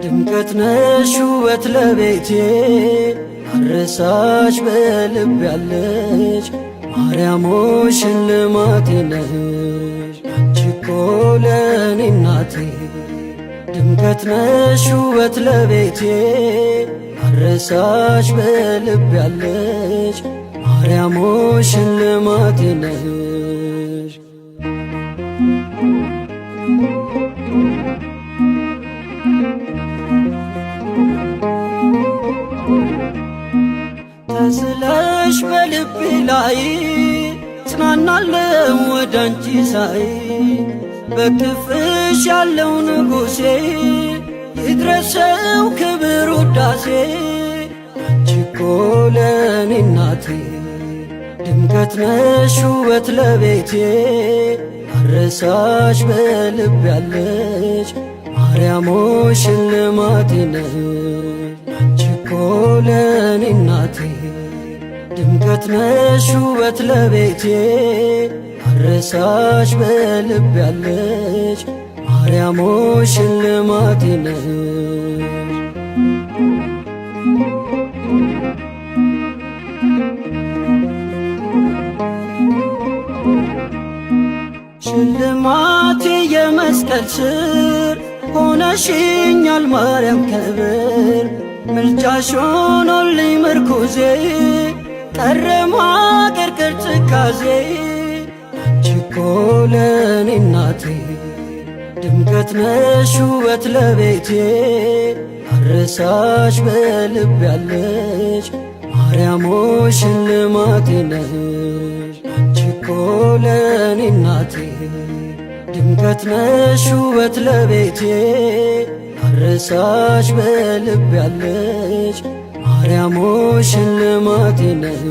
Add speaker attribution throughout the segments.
Speaker 1: ድምቀት ነሽ ውበት ለቤቴ አረሳሽ በልብ ያለች ማርያም ሆይ ሽልማቴ ነሽ አንቺ እኮ ለኔ እናቴ። ድምቀት ነሽ ውበት ለቤቴ አረሳሽ በልብ ያለች ማርያም ሆይ ሽልማቴ ነሽ። ተስለሽ በልቤ ላይ ጽናናለው ወዳንቺ ሳይ በክፍሽ ያለው ንጉሴ ይድረሰው ክብር ውዳሴ አንቺ እኮ ለኔ እናቴ። ድምቀት ነሽ ውበት ለቤቴ አረሳሽ በልብ ያለች ማርያም ሆይ ሽልማቴ ነሽ አንቺ እኮ ለኔ እናቴ። ድምቀት ነሽ ውበት ለቤቴ አረሳሽ በልብ ያለች ማርያም ሆይ ሽልማቴ ነሽ። ሽልማቴ የመስቀል ስር ሆነሽኛል ማርያም ክብር ምልጃሽ ሆኖልኝ ምርኩዜ ቀረ ማቀርቀር ትካዜ አንቺ እኮ ለኔ እናቴ። ድምቀት ነሽ ውበት ለቤቴ አረሳሽ በልብ ያለች ማርያም ሆይ ሽልማቴ ነሽ አንቺ እኮ ለኔ እናቴ። ድምቀት ነሽ ውበት ለቤቴ አረሳሽ በልብ ያለች ማርያም ሆይ ሽልማቴ ነሽ።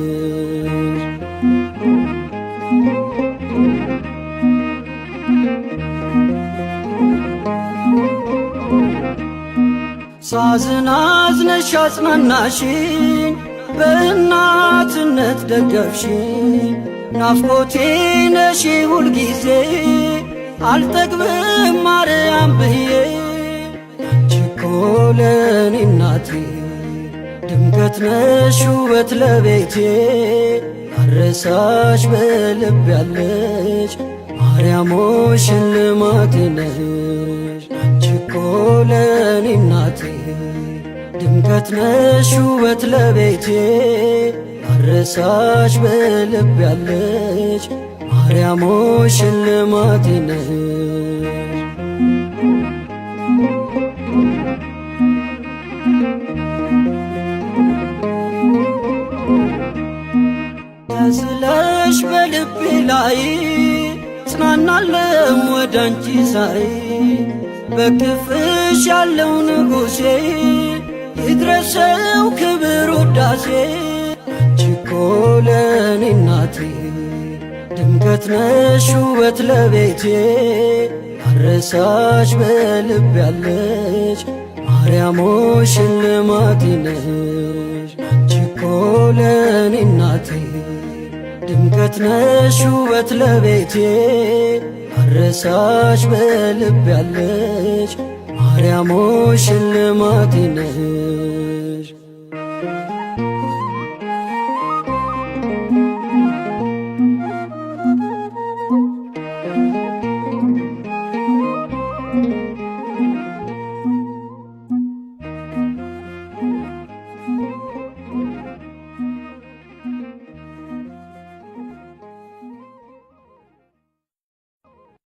Speaker 1: ሳዝን አዝነሽ አጽናናሽኝ በእናትነት ደገፍሽኝ ናፍቆቴ ነሽ ሁልጊዜ አልጠግብም ማርያም ብዬ አንቺ እኮ ለኔ እናቴ። ድምቀት ነሽ ውበት ለቤቴ አረሳሽ በልብ ያለች ማርያም ሆይ ሽልማቴ ነሽ አንቺ እኮ ለኔ እናቴ። ድምቀት ነሽ ውበት ለቤቴ አረሳሽ በልብ ያለች ማርያም ሆይ ሽልማቴ ነሽ። ተስለሽ በልቤ ላይ ጽናናለው ወዳንቺ ሳይ በክፍሽ ያለው ንጉሴ ይድረሰው ክብር ውዳሴ አንቺ እኮ ለኔ እናቴ። ድምቀት ነሽ ውበት ለቤቴ አረሳሽ በልብ ያለች ማርያም ሆይ ሽልማቴ ነሽ አንቺ እኮ ለኔ እናቴ። ድምቀት ነሽ ውበት ለቤቴ አረሳሽ በልብ ያለች ማርያም ሆይ ሽልማቴ ነሽ።